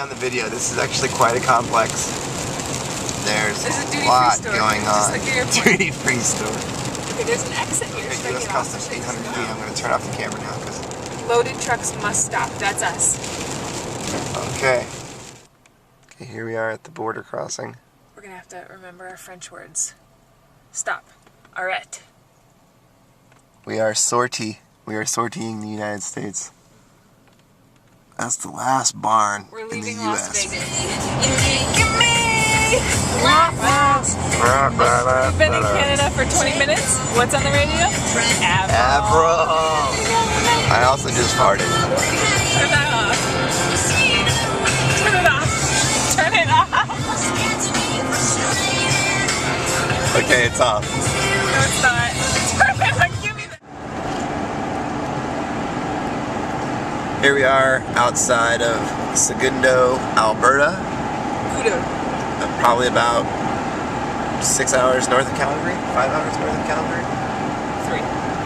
on the video. This is actually quite a complex. There's a lot going on. Duty-free store. Okay, there's an exit here. Okay, US Customs 800 feet. I'm going to turn off the camera now because loaded trucks must stop. That's us. Okay. Okay, here we are at the border crossing. We're going to have to remember our French words. Stop. Arrête. We are sortie. We are sortying the United States. That's the last barn We're in the leaving US. Las Vegas. We've been in Canada for 20 minutes. What's on the radio? Avro. I also just farted. Turn that off. Turn it off. Turn it off. Okay, it's off. No, it's not. Turn it on. Give me that. Here we are outside of Segundo, Alberta. Probably about 6 hours north of Calgary. 5 hours north of Calgary.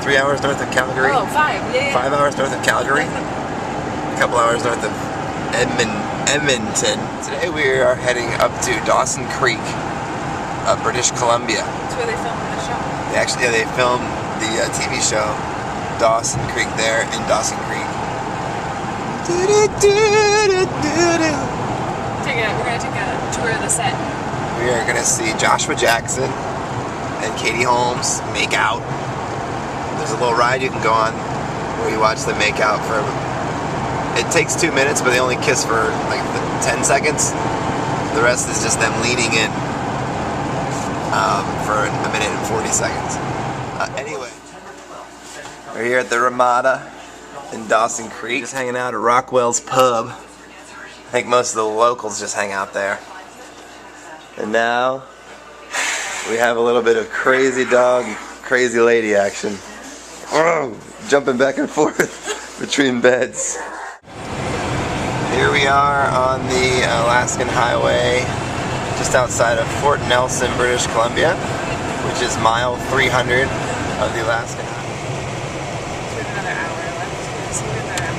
3 hours north of Calgary. Oh, 5. Yeah. 5 hours north of Calgary. A couple hours north of Edmonton. Today we are heading up to Dawson Creek, British Columbia. That's where they filmed the show. They filmed the TV show Dawson Creek there in Dawson Creek. We're gonna take a tour of the set. We are gonna see Joshua Jackson and Katie Holmes make out. There's a little ride you can go on where you watch them make out for. It takes 2 minutes, but they only kiss for like 10 seconds. The rest is just them leaning in for a minute and 40 seconds. Anyway, we're here at the Ramada in Dawson Creek. Just hanging out at Rockwell's Pub. I think most of the locals just hang out there. And now we have a little bit of crazy dog, crazy lady action. Oh, jumping back and forth between beds. Here we are on the Alaskan Highway, just outside of Fort Nelson, British Columbia, which is mile 300 of the Alaskan Highway. Another hour left. So we're there.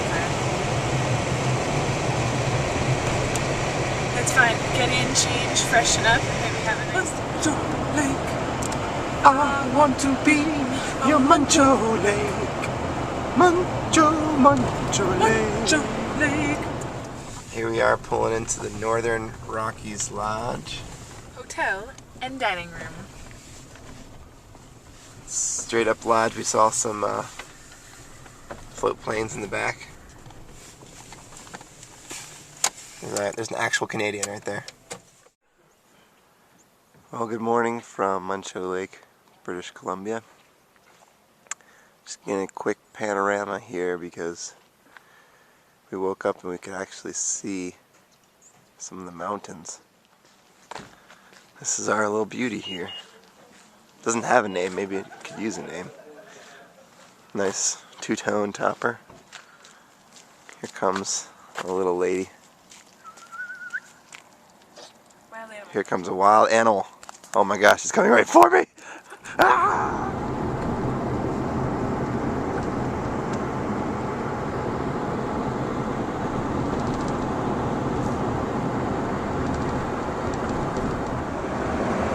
It's fine. Get in, change, freshen up, and maybe have a nice Mancho Lake. I want to be your Mancho Lake. Mancho Lake. Here we are pulling into the Northern Rockies Lodge. hotel and dining room. Straight up lodge. We saw some float planes in the back. There's an actual Canadian right there. Well, good morning from Mancho Lake, British Columbia. Just getting a quick panorama here because we woke up and we could actually see some of the mountains. This is our little beauty here. Doesn't have a name, maybe it could use a name. Nice two-tone topper. Here comes a little lady. Here comes a wild animal. Oh my gosh, it's coming right for me! Ah!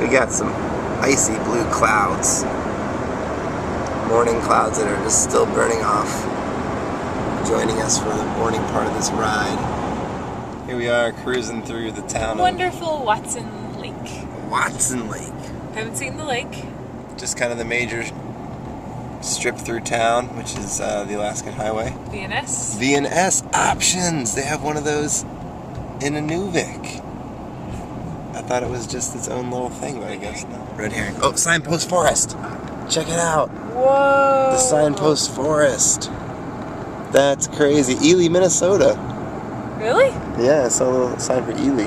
We got some icy blue clouds. Morning clouds that are just still burning off. Joining us for the morning part of this ride. Here we are cruising through the town Wonderful Watson Lake. Watson Lake. Haven't seen the lake. Just kind of the major strip through town, which is the Alaskan Highway. VNS. VNS options. They have one of those in Inuvik. I thought it was just its own little thing, but I guess not. Red herring. Oh, Signpost Forest. Check it out. Whoa. The Signpost Forest. That's crazy. Ely, Minnesota. Really? Yeah, I saw a little sign for Ely.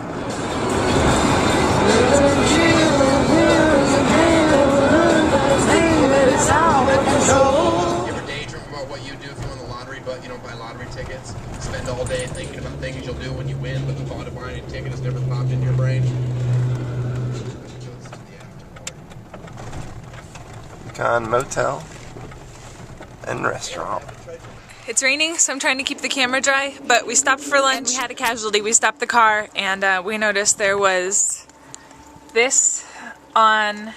You ever daydream about what you do if you won the lottery, but you don't buy lottery tickets? Spend all day thinking about things you'll do when you win, but the thought of buying a ticket has never popped into your brain? Pecan Motel and Restaurant. It's raining, so I'm trying to keep the camera dry, but we stopped for lunch. We had a casualty. We stopped the car, and we noticed there was this on,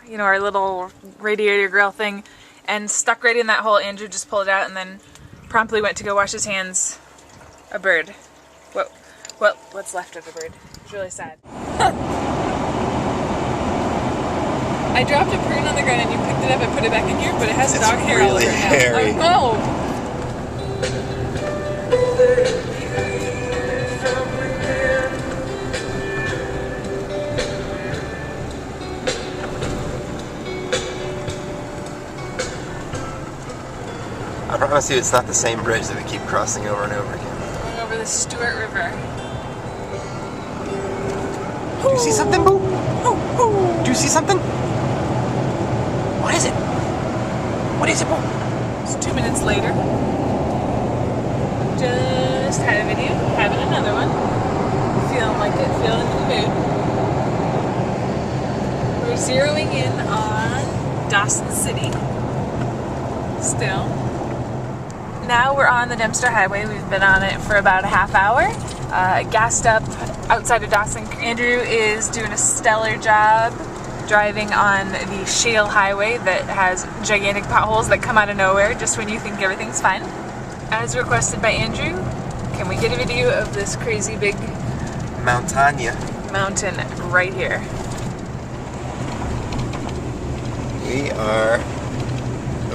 you know, our little radiator grill thing, and stuck right in that hole. Andrew just pulled it out and then promptly went to go wash his hands. A bird. What's left of a bird. It's really sad. I dropped a prune on the ground and you picked it up and put it back in here, but it has dog hair all over it now. Hairy. Oh no! I promise you it's not the same bridge that we keep crossing over and over again. Going over the Stewart River. Do you see something, Boo? Do you see something? What is it? What is it, Boo? It's 2 minutes later. Just had a video, having another one. Feeling like it, feeling in the mood. We're zeroing in on Dawson City. Still. Now we're on the Dempster Highway. We've been on it for about a half hour. Gassed up outside of Dawson. Andrew is doing a stellar job driving on the shale highway that has gigantic potholes that come out of nowhere just when you think everything's fine. As requested by Andrew, can we get a video of this crazy big mountain right here? We are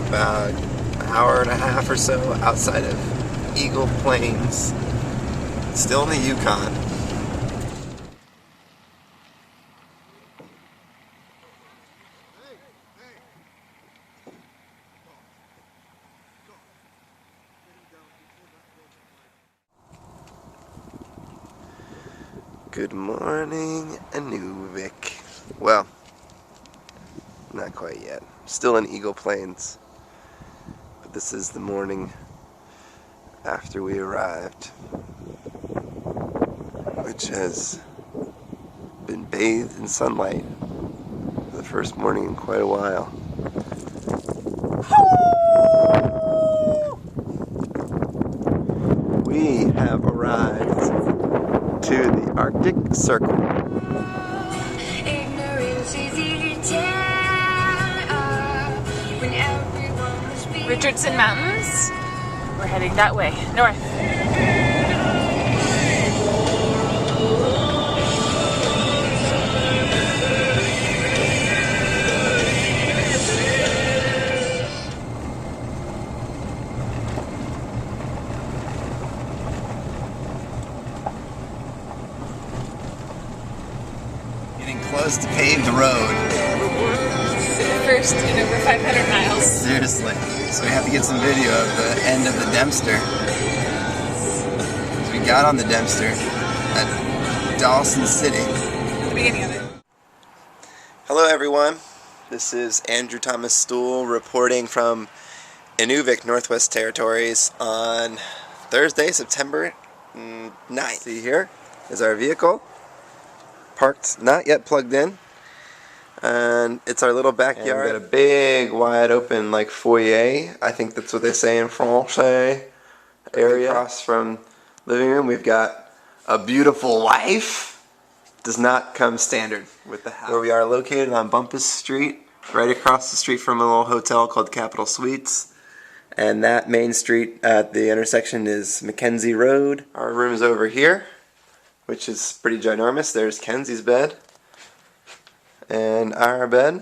about an hour and a half or so outside of Eagle Plains, still in the Yukon. Good morning, Inuvik. Well, not quite yet. Still in Eagle Plains. But this is the morning after we arrived, which has been bathed in sunlight for the first morning in quite a while. We have arrived to the Arctic Circle. Richardson Mountains. We're heading that way, north. Getting close to paved road. First in over 500 miles. Seriously. So we have to get some video of the end of the Dempster. So we got on the Dempster at Dawson City. The beginning of it. Hello everyone. This is Andrew Thomas Stool reporting from Inuvik, Northwest Territories on Thursday, September 9th. See, here is our vehicle. Parked, not yet plugged in. And it's our little backyard. And we got a big, wide open, like, foyer. I think that's what they say in Francais. Area across from living room. We've got a beautiful wife. Does not come standard with the house. Where we are located on Bumpus Street, right across the street from a little hotel called Capitol Suites. And that main street at the intersection is Mackenzie Road. Our room's over here, which is pretty ginormous. There's Kenzie's bed. And our bed.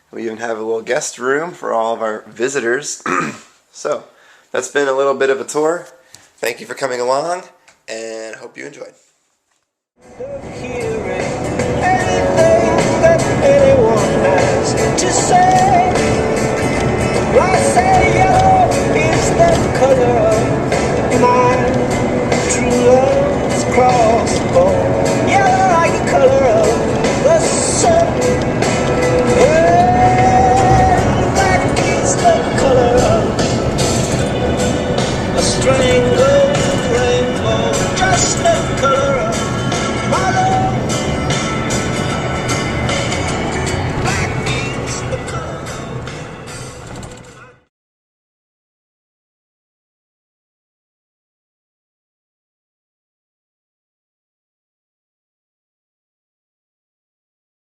We even have a little guest room for all of our visitors. So, that's been a little bit of a tour. Thank you for coming along, and hope you enjoyed. Anything that anyone has to say, I say yes.